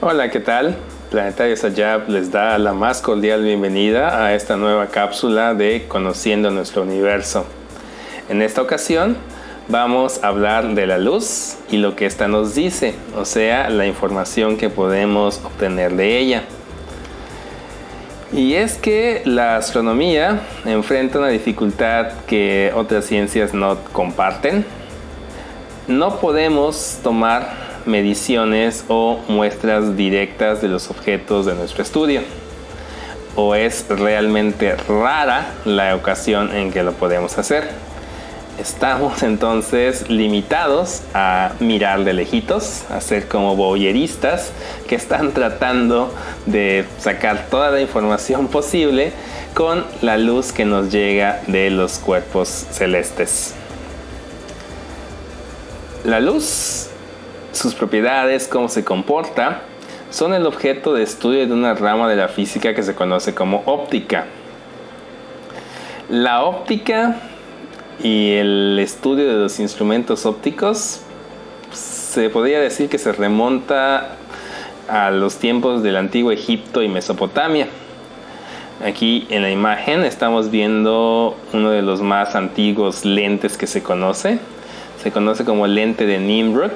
Hola, ¿qué tal? Planetario Sayab les da la más cordial bienvenida a esta nueva cápsula de Conociendo nuestro universo. En esta ocasión vamos a hablar de la luz y lo que ésta nos dice, o sea, la información que podemos obtener de ella. Y es que la astronomía enfrenta una dificultad que otras ciencias no comparten. No podemos tomar mediciones o muestras directas de los objetos de nuestro estudio, o es realmente rara la ocasión en que lo podemos hacer. Estamos entonces limitados a mirar de lejitos, a ser como voyeristas que están tratando de sacar toda la información posible con la luz que nos llega de los cuerpos celestes. La luz, sus propiedades, cómo se comporta, son el objeto de estudio de una rama de la física que se conoce como óptica. La óptica y el estudio de los instrumentos ópticos se podría decir que se remonta a los tiempos del antiguo Egipto y Mesopotamia. Aquí en la imagen estamos viendo uno de los más antiguos lentes que se conoce. Se conoce como lente de Nimrod.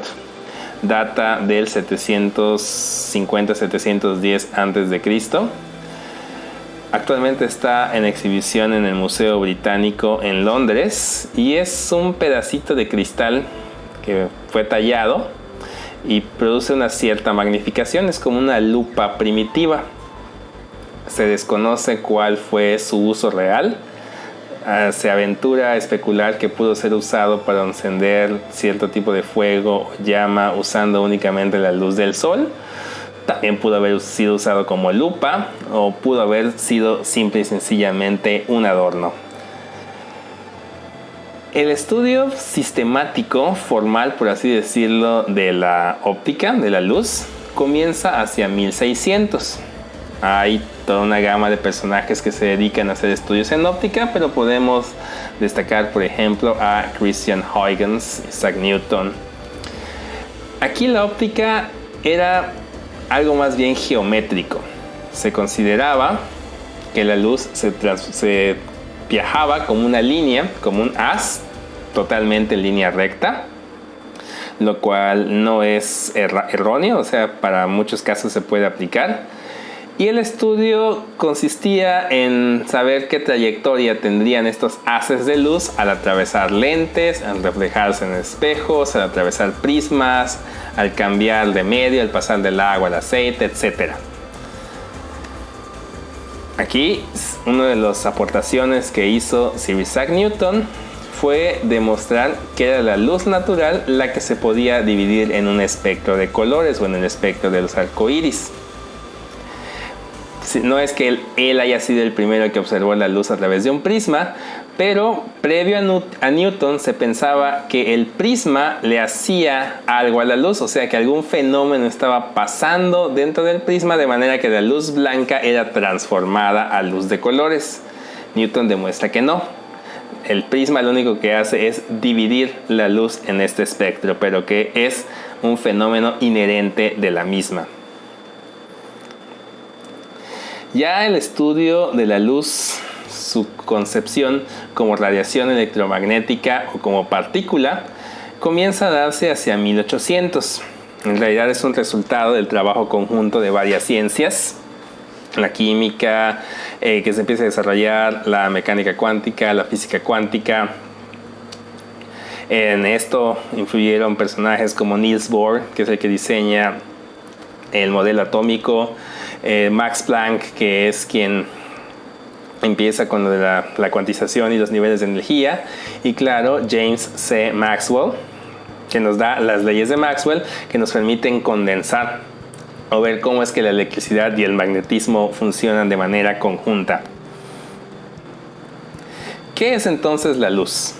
Data del 750-710 a.C. Actualmente está en exhibición en el Museo Británico en Londres y es un pedacito de cristal que fue tallado y produce una cierta magnificación. Es como una lupa primitiva. Se desconoce cuál fue su uso real. Se aventura a especular que pudo ser usado para encender cierto tipo de fuego o llama usando únicamente la luz del sol. También pudo haber sido usado como lupa o pudo haber sido simple y sencillamente un adorno. El estudio sistemático, formal por así decirlo, de la óptica, de la luz, comienza hacia 1600. Hay toda una gama de personajes que se dedican a hacer estudios en óptica, pero podemos destacar, por ejemplo, a Christian Huygens, Isaac Newton. Aquí la óptica era algo más bien geométrico. Se consideraba que la luz se viajaba como una línea, como un haz, totalmente en línea recta, lo cual no es erróneo, o sea, para muchos casos se puede aplicar. Y el estudio consistía en saber qué trayectoria tendrían estos haces de luz al atravesar lentes, al reflejarse en espejos, al atravesar prismas, al cambiar de medio, al pasar del agua al aceite, etc. Aquí, una de las aportaciones que hizo Sir Isaac Newton fue demostrar que era la luz natural la que se podía dividir en un espectro de colores o en el espectro de los arcoíris. No es que él haya sido el primero que observó la luz a través de un prisma, pero previo a Newton se pensaba que el prisma le hacía algo a la luz, o sea que algún fenómeno estaba pasando dentro del prisma de manera que la luz blanca era transformada a luz de colores. Newton demuestra que no. El prisma lo único que hace es dividir la luz en este espectro, pero que es un fenómeno inherente de la misma. Ya el estudio de la luz, su concepción como radiación electromagnética o como partícula, comienza a darse hacia 1800. En realidad es un resultado del trabajo conjunto de varias ciencias. La química, que se empieza a desarrollar, la mecánica cuántica, la física cuántica. En esto influyeron personajes como Niels Bohr, que es el que diseña el modelo atómico, Max Planck, que es quien empieza con la cuantización y los niveles de energía, y claro, James C. Maxwell, que nos da las leyes de Maxwell que nos permiten condensar o ver cómo es que la electricidad y el magnetismo funcionan de manera conjunta. ¿Qué es entonces la luz?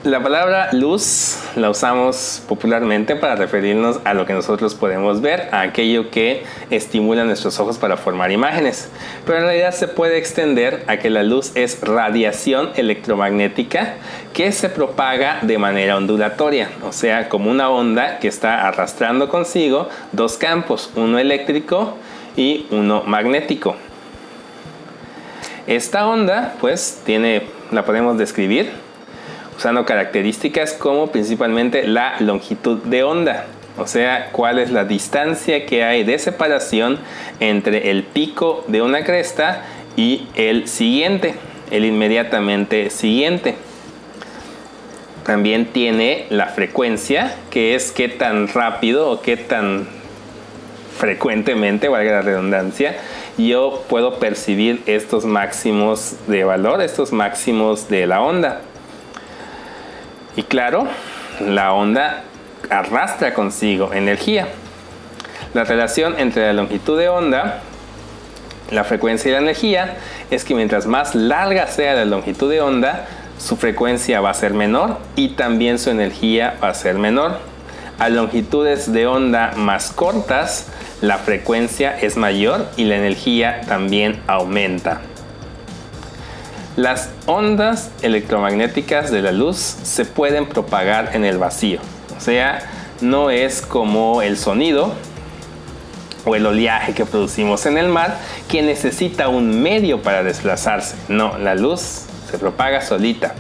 La palabra luz la usamos popularmente para referirnos a lo que nosotros podemos ver, a aquello que estimula nuestros ojos para formar imágenes. Pero en realidad se puede extender a que la luz es radiación electromagnética que se propaga de manera ondulatoria, o sea, como una onda que está arrastrando consigo dos campos, uno eléctrico y uno magnético. Esta onda, pues, la podemos describir usando características como principalmente la longitud de onda, o sea, cuál es la distancia que hay de separación entre el pico de una cresta y el siguiente, el inmediatamente siguiente. También tiene la frecuencia, que es qué tan rápido o qué tan frecuentemente, valga la redundancia, yo puedo percibir estos máximos de valor, estos máximos de la onda. Y claro, la onda arrastra consigo energía. La relación entre la longitud de onda, la frecuencia y la energía es que mientras más larga sea la longitud de onda, su frecuencia va a ser menor y también su energía va a ser menor. A longitudes de onda más cortas, la frecuencia es mayor y la energía también aumenta. Las ondas electromagnéticas de la luz se pueden propagar en el vacío, o sea, no es como el sonido o el oleaje que producimos en el mar, que necesita un medio para desplazarse. No, la luz se propaga solita.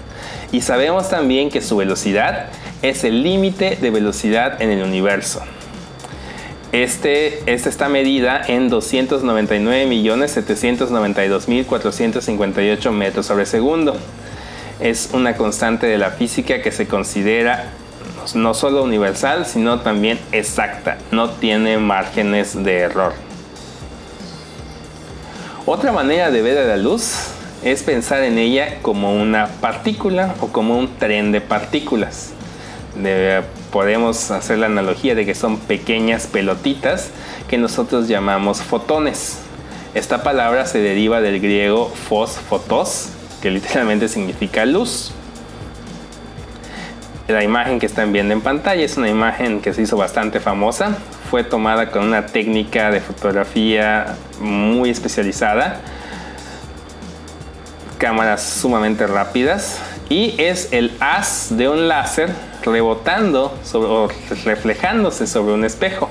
Y sabemos también que su velocidad es el límite de velocidad en el universo. Esta está medida en 299.792.458 metros sobre segundo. Es una constante de la física que se considera no solo universal, sino también exacta. No tiene márgenes de error. Otra manera de ver a la luz es pensar en ella como una partícula o como un tren de partículas. Podemos hacer la analogía de que son pequeñas pelotitas que nosotros llamamos fotones. Esta palabra se deriva del griego fotos, que literalmente significa luz. La imagen que están viendo en pantalla es una imagen que se hizo bastante famosa. Fue tomada con una técnica de fotografía muy especializada, cámaras sumamente rápidas, y es el haz de un láser rebotando o reflejándose sobre un espejo.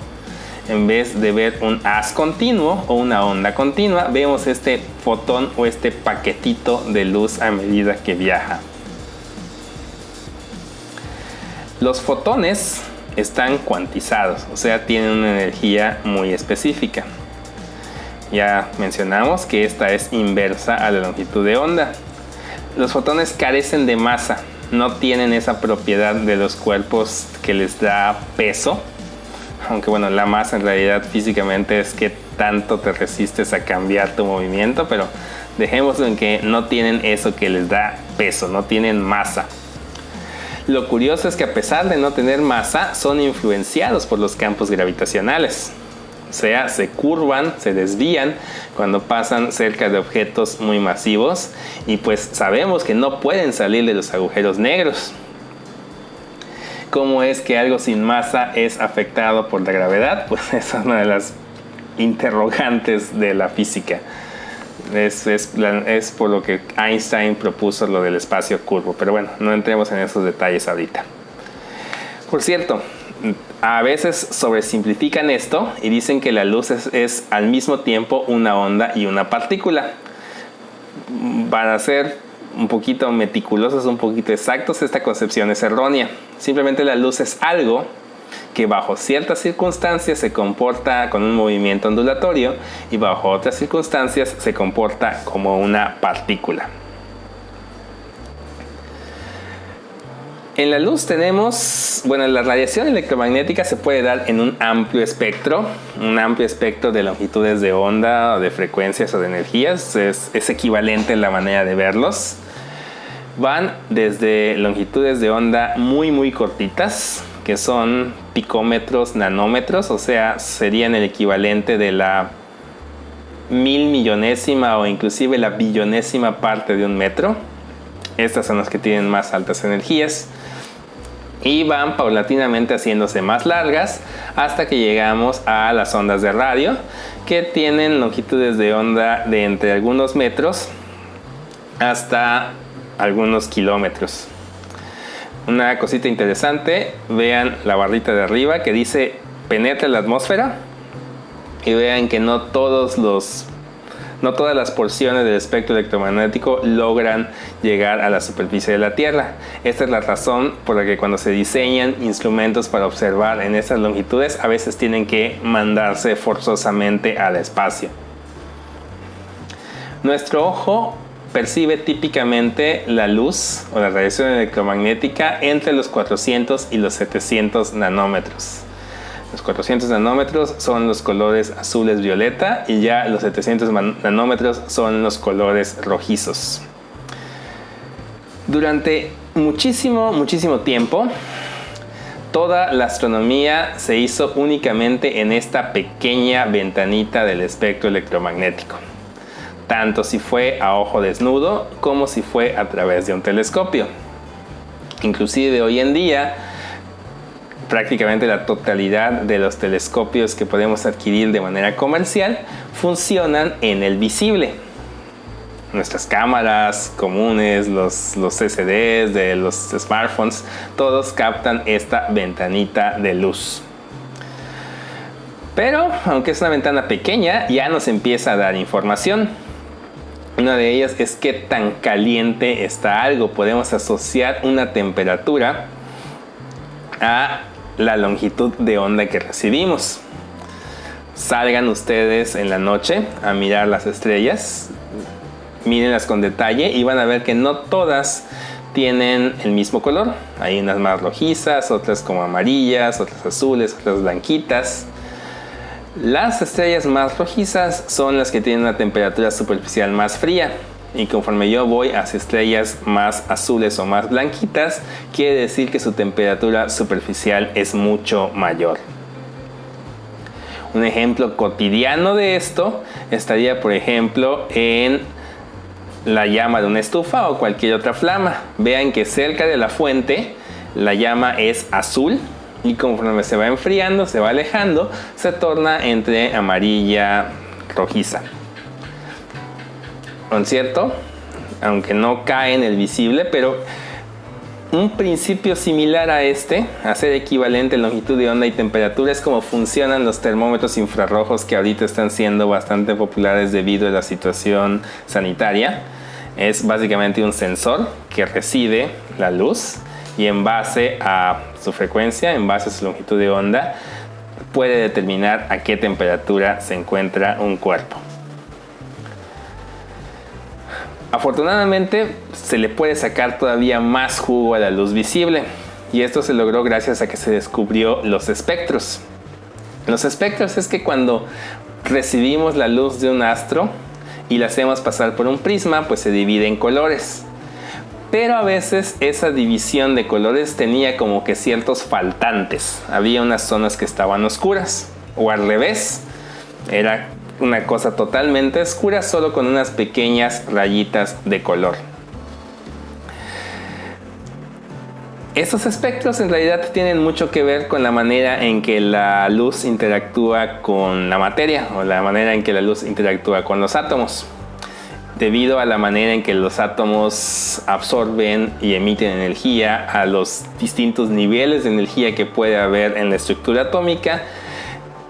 En vez de ver un haz continuo o una onda continua, vemos este fotón o este paquetito de luz a medida que viaja. Los fotones están cuantizados, o sea, tienen una energía muy específica. Ya mencionamos que esta es inversa a la longitud de onda. Los fotones carecen de masa, no tienen esa propiedad de los cuerpos que les da peso, aunque bueno, la masa en realidad físicamente es que tanto te resistes a cambiar tu movimiento, pero dejémoslo en que no tienen eso que les da peso, no tienen masa. Lo curioso es que a pesar de no tener masa, son influenciados por los campos gravitacionales. O sea, se curvan, se desvían cuando pasan cerca de objetos muy masivos, y pues sabemos que no pueden salir de los agujeros negros. ¿Cómo es que algo sin masa es afectado por la gravedad? Pues esa es una de las interrogantes de la física. Es por lo que Einstein propuso lo del espacio curvo, pero bueno, no entremos en esos detalles ahorita. Por cierto, a veces sobresimplifican esto y dicen que la luz es al mismo tiempo una onda y una partícula. Para ser un poquito meticulosos, un poquito exactos, esta concepción es errónea. Simplemente la luz es algo que bajo ciertas circunstancias se comporta con un movimiento ondulatorio y bajo otras circunstancias se comporta como una partícula. En la luz tenemos, la radiación electromagnética se puede dar en un amplio espectro de longitudes de onda, o de frecuencias o de energías. Es equivalente en la manera de verlos. Van desde longitudes de onda muy muy cortitas, que son picómetros, nanómetros, o sea, serían el equivalente de la 1000 millonésima o inclusive la billonésima parte de un metro. Estas son las que tienen más altas energías y van paulatinamente haciéndose más largas hasta que llegamos a las ondas de radio, que tienen longitudes de onda de entre algunos metros hasta algunos kilómetros. Una cosita interesante, vean la barrita de arriba que dice penetra la atmósfera, y vean que no todas las porciones del espectro electromagnético logran llegar a la superficie de la Tierra. Esta es la razón por la que cuando se diseñan instrumentos para observar en estas longitudes, a veces tienen que mandarse forzosamente al espacio. Nuestro ojo percibe típicamente la luz o la radiación electromagnética entre los 400 y los 700 nanómetros. Los 400 nanómetros son los colores azules violeta y ya los 700 nanómetros son los colores rojizos. Durante muchísimo tiempo, toda la astronomía se hizo únicamente en esta pequeña ventanita del espectro electromagnético, tanto si fue a ojo desnudo como si fue a través de un telescopio. Inclusive hoy en día, prácticamente la totalidad de los telescopios que podemos adquirir de manera comercial funcionan en el visible. Nuestras cámaras comunes, los CCDs de los smartphones, todos captan esta ventanita de luz. Pero, aunque es una ventana pequeña, ya nos empieza a dar información. Una de ellas es qué tan caliente está algo. Podemos asociar una temperatura a la longitud de onda que recibimos. Salgan ustedes en la noche a mirar las estrellas, mírenlas con detalle y van a ver que no todas tienen el mismo color. Hay unas más rojizas, otras como amarillas, otras azules, otras blanquitas. Las estrellas más rojizas son las que tienen una temperatura superficial más fría, y conforme yo voy hacia estrellas más azules o más blanquitas, quiere decir que su temperatura superficial es mucho mayor. Un ejemplo cotidiano de esto estaría, por ejemplo, en la llama de una estufa o cualquier otra flama. Vean que cerca de la fuente la llama es azul, y conforme se va enfriando, se va alejando, se torna entre amarilla, rojiza. ¿No es cierto? Aunque no cae en el visible, pero un principio similar a ser equivalente en longitud de onda y temperatura, es como funcionan los termómetros infrarrojos que ahorita están siendo bastante populares debido a la situación sanitaria. Es básicamente un sensor que recibe la luz y en base a su frecuencia, en base a su longitud de onda, puede determinar a qué temperatura se encuentra un cuerpo. Afortunadamente se le puede sacar todavía más jugo a la luz visible, y esto se logró gracias a que se descubrió los espectros. Los espectros es que cuando recibimos la luz de un astro y la hacemos pasar por un prisma, pues se divide en colores. Pero a veces esa división de colores tenía como que ciertos faltantes. Había unas zonas que estaban oscuras, o al revés, era una cosa totalmente oscura, solo con unas pequeñas rayitas de color. Estos espectros en realidad tienen mucho que ver con la manera en que la luz interactúa con la materia, o la manera en que la luz interactúa con los átomos. Debido a la manera en que los átomos absorben y emiten energía, a los distintos niveles de energía que puede haber en la estructura atómica,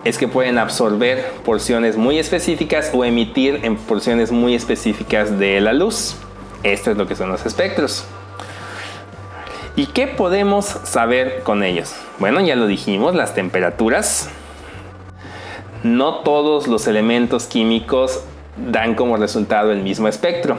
es que pueden absorber porciones muy específicas o emitir en porciones muy específicas de la luz. Esto es lo que son los espectros. ¿Y qué podemos saber con ellos? Bueno, ya lo dijimos, las temperaturas. No todos los elementos químicos dan como resultado el mismo espectro.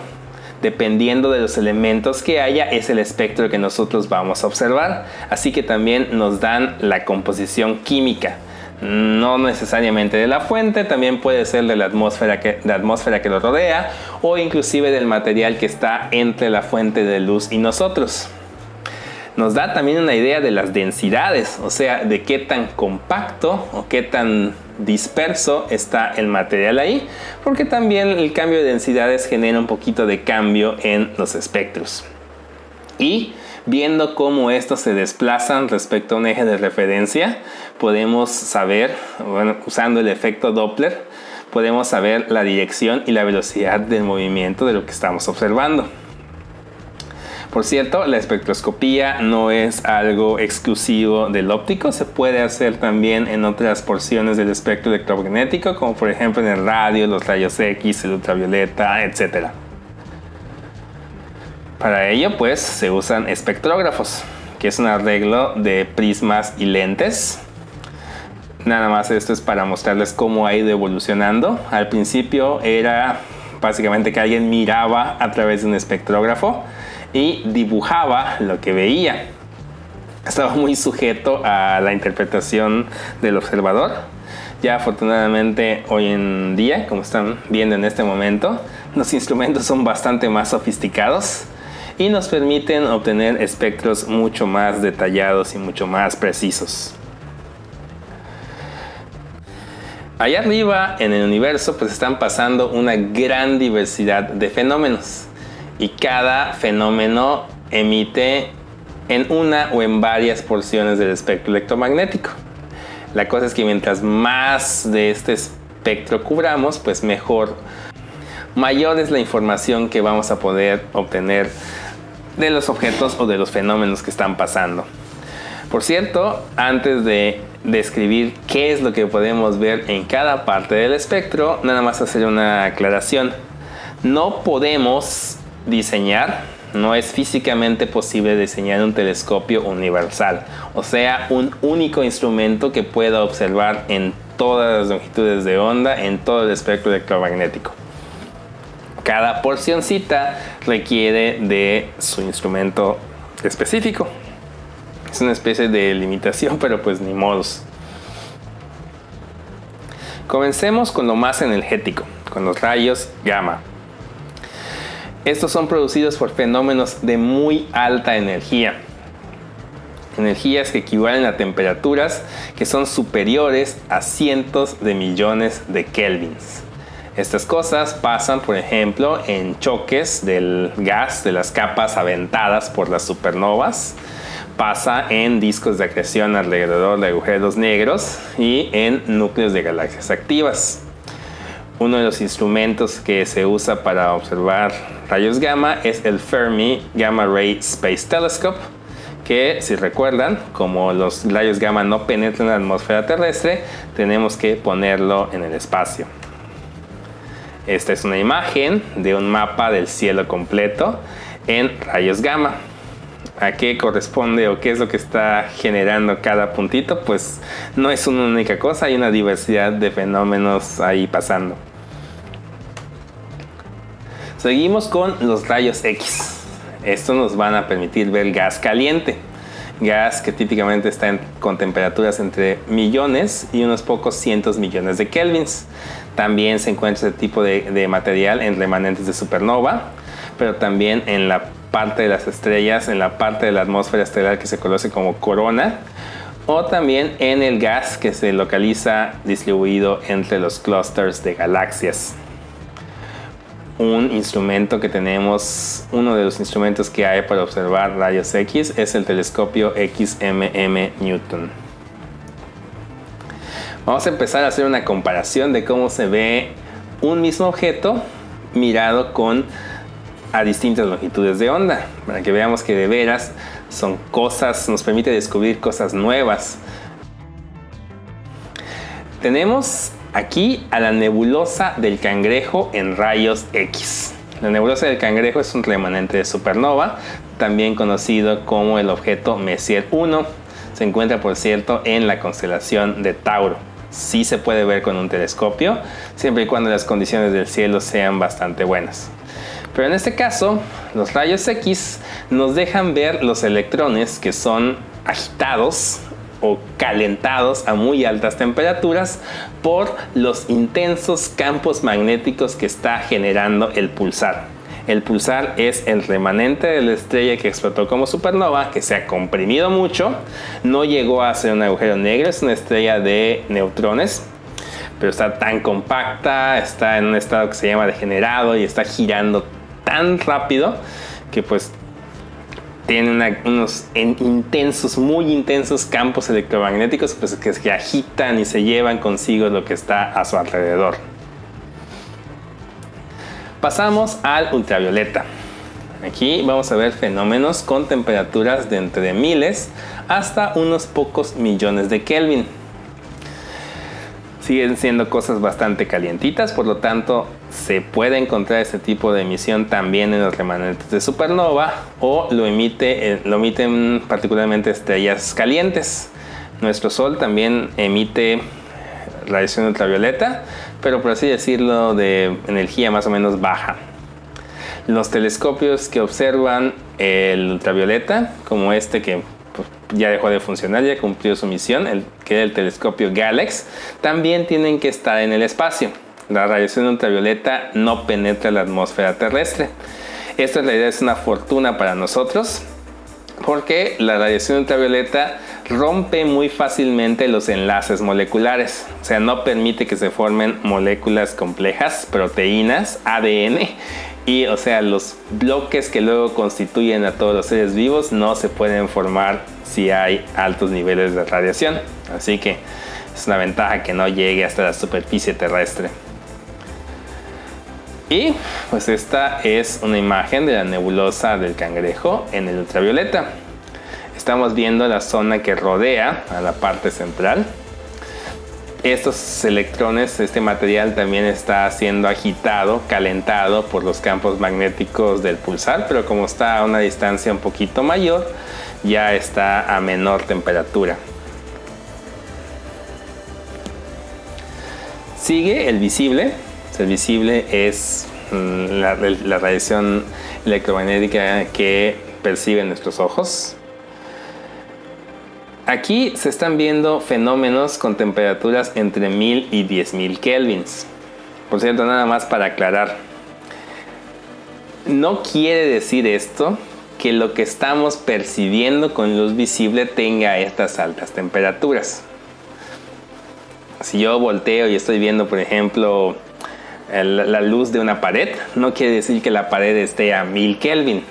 Dependiendo de los elementos que haya, es el espectro que nosotros vamos a observar. Así que también nos dan la composición química. No necesariamente de la fuente, también puede ser de la atmósfera que lo rodea, o inclusive del material que está entre la fuente de luz y nosotros. Nos da también una idea de las densidades, o sea, de qué tan compacto o qué tan disperso está el material ahí, porque también el cambio de densidades genera un poquito de cambio en los espectros. Y viendo cómo estos se desplazan respecto a un eje de referencia, podemos saber, usando el efecto Doppler, podemos saber la dirección y la velocidad del movimiento de lo que estamos observando. Por cierto, la espectroscopía no es algo exclusivo del óptico, se puede hacer también en otras porciones del espectro electromagnético, como por ejemplo en el radio, los rayos X, el ultravioleta, etc. Para ello, pues, se usan espectrógrafos, que es un arreglo de prismas y lentes. Nada más esto es para mostrarles cómo ha ido evolucionando. Al principio era básicamente que alguien miraba a través de un espectrógrafo y dibujaba lo que veía. Estaba muy sujeto a la interpretación del observador. Ya afortunadamente hoy en día, como están viendo en este momento, los instrumentos son bastante más sofisticados y nos permiten obtener espectros mucho más detallados y mucho más precisos. Allá arriba en el universo pues están pasando una gran diversidad de fenómenos y cada fenómeno emite en una o en varias porciones del espectro electromagnético. La cosa es que mientras más de este espectro cubramos, pues mayor es la información que vamos a poder obtener de los objetos o de los fenómenos que están pasando. Por cierto, antes de describir qué es lo que podemos ver en cada parte del espectro, nada más hacer una aclaración. No podemos diseñar, no es físicamente posible diseñar un telescopio universal, o sea, un único instrumento que pueda observar en todas las longitudes de onda, en todo el espectro electromagnético. Cada porcioncita requiere de su instrumento específico. Es una especie de limitación, pero pues ni modos. Comencemos con lo más energético, con los rayos gamma. Estos son producidos por fenómenos de muy alta energía. Energías que equivalen a temperaturas que son superiores a cientos de millones de kelvins. Estas cosas pasan, por ejemplo, en choques del gas de las capas aventadas por las supernovas. Pasa en discos de acreción alrededor de agujeros negros y en núcleos de galaxias activas. Uno de los instrumentos que se usa para observar rayos gamma es el Fermi Gamma Ray Space Telescope, que, si recuerdan, como los rayos gamma no penetran la atmósfera terrestre, tenemos que ponerlo en el espacio. Esta es una imagen de un mapa del cielo completo en rayos gamma. ¿A qué corresponde o qué es lo que está generando cada puntito? Pues no es una única cosa, hay una diversidad de fenómenos ahí pasando. Seguimos con los rayos X. Estos nos van a permitir ver gas caliente. Gas que típicamente está con temperaturas entre millones y unos pocos cientos millones de kelvins. También se encuentra este tipo de material en remanentes de supernova, pero también en la parte de las estrellas, en la parte de la atmósfera estelar que se conoce como corona, o también en el gas que se localiza distribuido entre los clústeres de galaxias. Un instrumento que tenemos, uno de los instrumentos que hay para observar rayos X es el telescopio XMM Newton. Vamos a empezar a hacer una comparación de cómo se ve un mismo objeto mirado a distintas longitudes de onda, para que veamos que de veras son cosas, nos permite descubrir cosas nuevas. Tenemos aquí a la nebulosa del Cangrejo en rayos X. La nebulosa del Cangrejo es un remanente de supernova, también conocido como el objeto Messier 1. Se encuentra, por cierto, en la constelación de Tauro. Sí se puede ver con un telescopio, siempre y cuando las condiciones del cielo sean bastante buenas. Pero en este caso, los rayos X nos dejan ver los electrones que son agitados o calentados a muy altas temperaturas por los intensos campos magnéticos que está generando el pulsar. El pulsar es el remanente de la estrella que explotó como supernova, que se ha comprimido mucho, no llegó a ser un agujero negro, es una estrella de neutrones, pero está tan compacta, está en un estado que se llama degenerado y está girando tan rápido que pues tiene unos muy intensos campos electromagnéticos, pues, que agitan y se llevan consigo lo que está a su alrededor. Pasamos al ultravioleta. Aquí vamos a ver fenómenos con temperaturas de entre miles hasta unos pocos millones de Kelvin. Siguen siendo cosas bastante calientitas, por lo tanto se puede encontrar este tipo de emisión también en los remanentes de supernova, o lo emiten particularmente estrellas calientes. Nuestro Sol también emite radiación ultravioleta, pero por así decirlo de energía más o menos baja. Los telescopios que observan el ultravioleta, como este que ya dejó de funcionar, ya cumplió su misión, que es el telescopio Galax, también tienen que estar en el espacio. La radiación ultravioleta no penetra la atmósfera terrestre. Esto en realidad es una fortuna para nosotros, porque la radiación ultravioleta rompe muy fácilmente los enlaces moleculares, o sea, no permite que se formen moléculas complejas, proteínas, ADN, y o sea, los bloques que luego constituyen a todos los seres vivos no se pueden formar si hay altos niveles de radiación. Así que es una ventaja que no llegue hasta la superficie terrestre. Y pues esta es una imagen de la nebulosa del Cangrejo en el ultravioleta. Estamos viendo la zona que rodea a la parte central. Estos electrones, este material también está siendo agitado, calentado por los campos magnéticos del pulsar, pero como está a una distancia un poquito mayor, ya está a menor temperatura. Sigue el visible. El visible es la radiación electromagnética que perciben nuestros ojos. Aquí se están viendo fenómenos con temperaturas entre 1000 y 10.000 kelvins. Por cierto, nada más para aclarar, no quiere decir esto que lo que estamos percibiendo con luz visible tenga estas altas temperaturas. Si yo volteo y estoy viendo, por ejemplo, la luz de una pared, no quiere decir que la pared esté a 1000 Kelvin.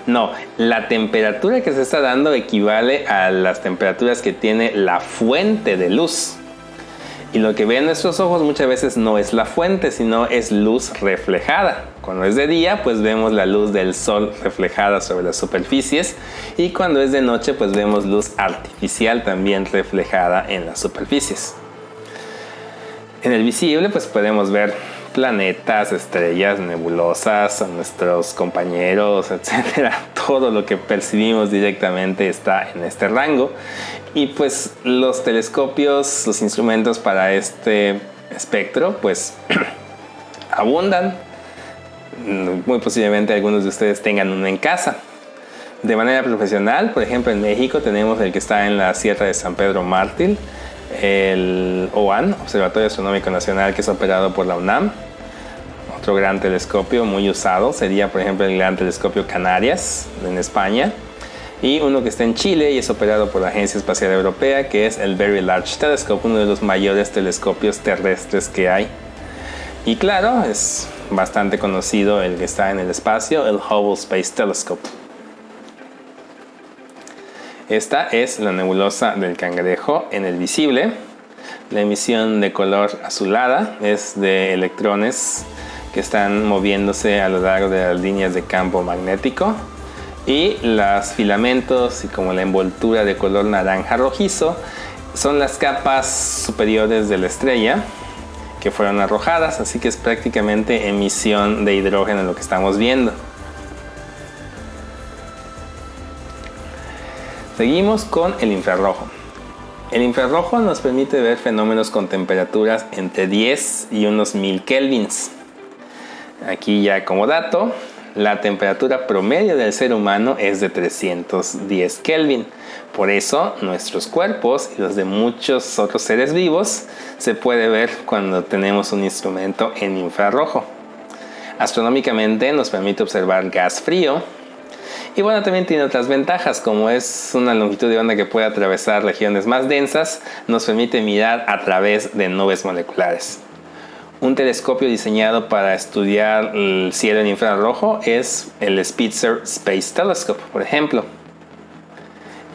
No, la temperatura que se está dando equivale a las temperaturas que tiene la fuente de luz. Y lo que ven nuestros ojos muchas veces no es la fuente, sino es luz reflejada. Cuando es de día, pues vemos la luz del sol reflejada sobre las superficies. Y cuando es de noche, pues vemos luz artificial también reflejada en las superficies. En el visible, pues podemos ver planetas, estrellas, nebulosas, a nuestros compañeros, etcétera. Todo lo que percibimos directamente está en este rango. Y pues los telescopios, los instrumentos para este espectro, pues abundan. Muy posiblemente algunos de ustedes tengan uno en casa. De manera profesional, por ejemplo, en México tenemos el que está en la Sierra de San Pedro Mártir, el OAN, Observatorio Astronómico Nacional, que es operado por la UNAM. Otro gran telescopio muy usado sería, por ejemplo, el Gran Telescopio Canarias en España, y uno que está en Chile y es operado por la Agencia Espacial Europea, que es el Very Large Telescope, uno de los mayores telescopios terrestres que hay. Y claro, es bastante conocido el que está en el espacio, el Hubble Space Telescope. Esta es la nebulosa del Cangrejo en el visible. La emisión de color azulada es de electrones que están moviéndose a lo largo de las líneas de campo magnético, y los filamentos y como la envoltura de color naranja rojizo son las capas superiores de la estrella que fueron arrojadas, así que es prácticamente emisión de hidrógeno lo que estamos viendo. Seguimos con el infrarrojo. El infrarrojo nos permite ver fenómenos con temperaturas entre 10 y unos 1000 kelvins. Aquí ya como dato, la temperatura promedio del ser humano es de 310 Kelvin. Por eso nuestros cuerpos y los de muchos otros seres vivos se puede ver cuando tenemos un instrumento en infrarrojo. Astronómicamente nos permite observar gas frío. Y bueno, también tiene otras ventajas, como es una longitud de onda que puede atravesar regiones más densas, nos permite mirar a través de nubes moleculares. Un telescopio diseñado para estudiar el cielo en infrarrojo es el Spitzer Space Telescope, por ejemplo.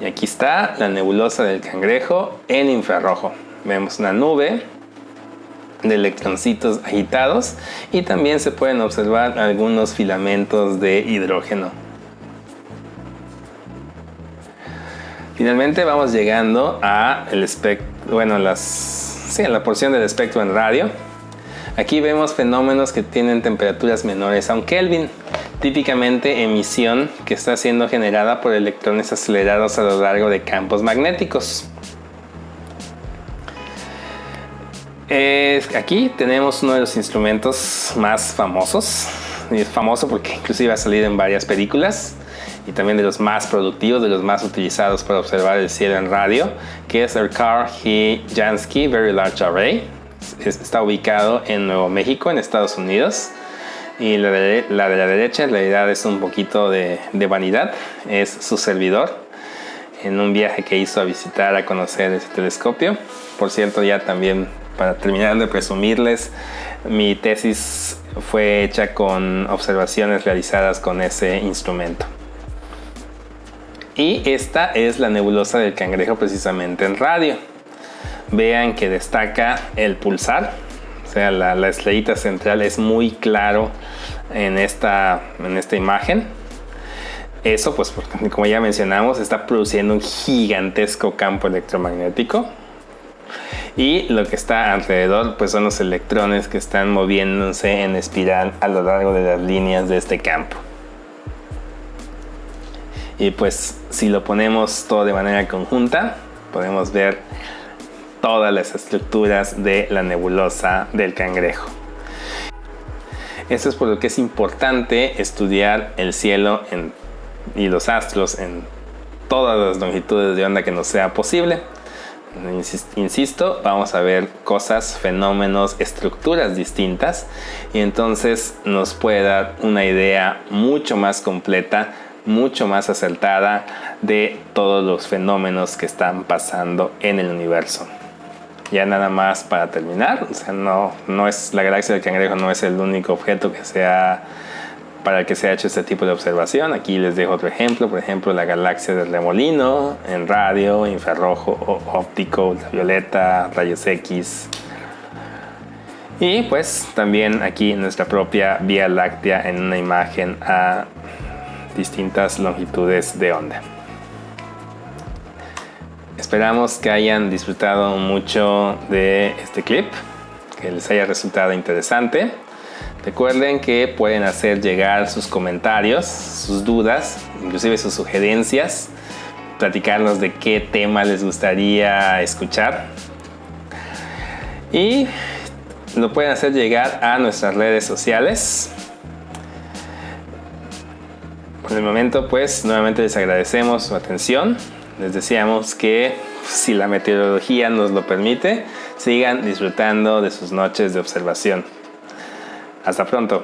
Y aquí está la nebulosa del Cangrejo en infrarrojo. Vemos una nube de electroncitos agitados y también se pueden observar algunos filamentos de hidrógeno. Finalmente vamos llegando a la porción del espectro en radio. Aquí vemos fenómenos que tienen temperaturas menores a 1 Kelvin, típicamente emisión que está siendo generada por electrones acelerados a lo largo de campos magnéticos. Aquí tenemos uno de los instrumentos más famosos, y es famoso porque inclusive ha salido en varias películas, y también de los más productivos, de los más utilizados para observar el cielo en radio, que es el Kerr-Jansky Very Large Array. Está ubicado en Nuevo México, en Estados Unidos. Y la de la derecha en realidad es un poquito de vanidad, es su servidor en un viaje que hizo a visitar, a conocer ese telescopio. Por cierto, ya también para terminar de presumirles, mi tesis fue hecha con observaciones realizadas con ese instrumento. Y esta es la nebulosa del Cangrejo precisamente en radio. Vean que destaca el pulsar, o sea, la estrellita central es muy claro en esta imagen. Eso, pues, como ya mencionamos, está produciendo un gigantesco campo electromagnético. Y lo que está alrededor, pues, son los electrones que están moviéndose en espiral a lo largo de las líneas de este campo. Y pues, si lo ponemos todo de manera conjunta, podemos ver todas las estructuras de la nebulosa del Cangrejo. Esto es por lo que es importante estudiar el cielo y los astros en todas las longitudes de onda que nos sea posible. Insisto, vamos a ver cosas, fenómenos, estructuras distintas, y entonces nos puede dar una idea mucho más completa, mucho más acertada de todos los fenómenos que están pasando en el universo. Ya nada más para terminar, o sea, no es la galaxia del Cangrejo, no es el único objeto para el que se ha hecho este tipo de observación. Aquí les dejo otro ejemplo, por ejemplo, la galaxia del Remolino en radio, infrarrojo, óptico, ultravioleta, rayos X. Y pues también aquí nuestra propia Vía Láctea en una imagen a distintas longitudes de onda. Esperamos que hayan disfrutado mucho de este clip, que les haya resultado interesante. Recuerden que pueden hacer llegar sus comentarios, sus dudas, inclusive sus sugerencias, platicarnos de qué tema les gustaría escuchar. Y lo pueden hacer llegar a nuestras redes sociales. Por el momento, pues, nuevamente les agradecemos su atención. Les deseamos que, si la meteorología nos lo permite, sigan disfrutando de sus noches de observación. Hasta pronto.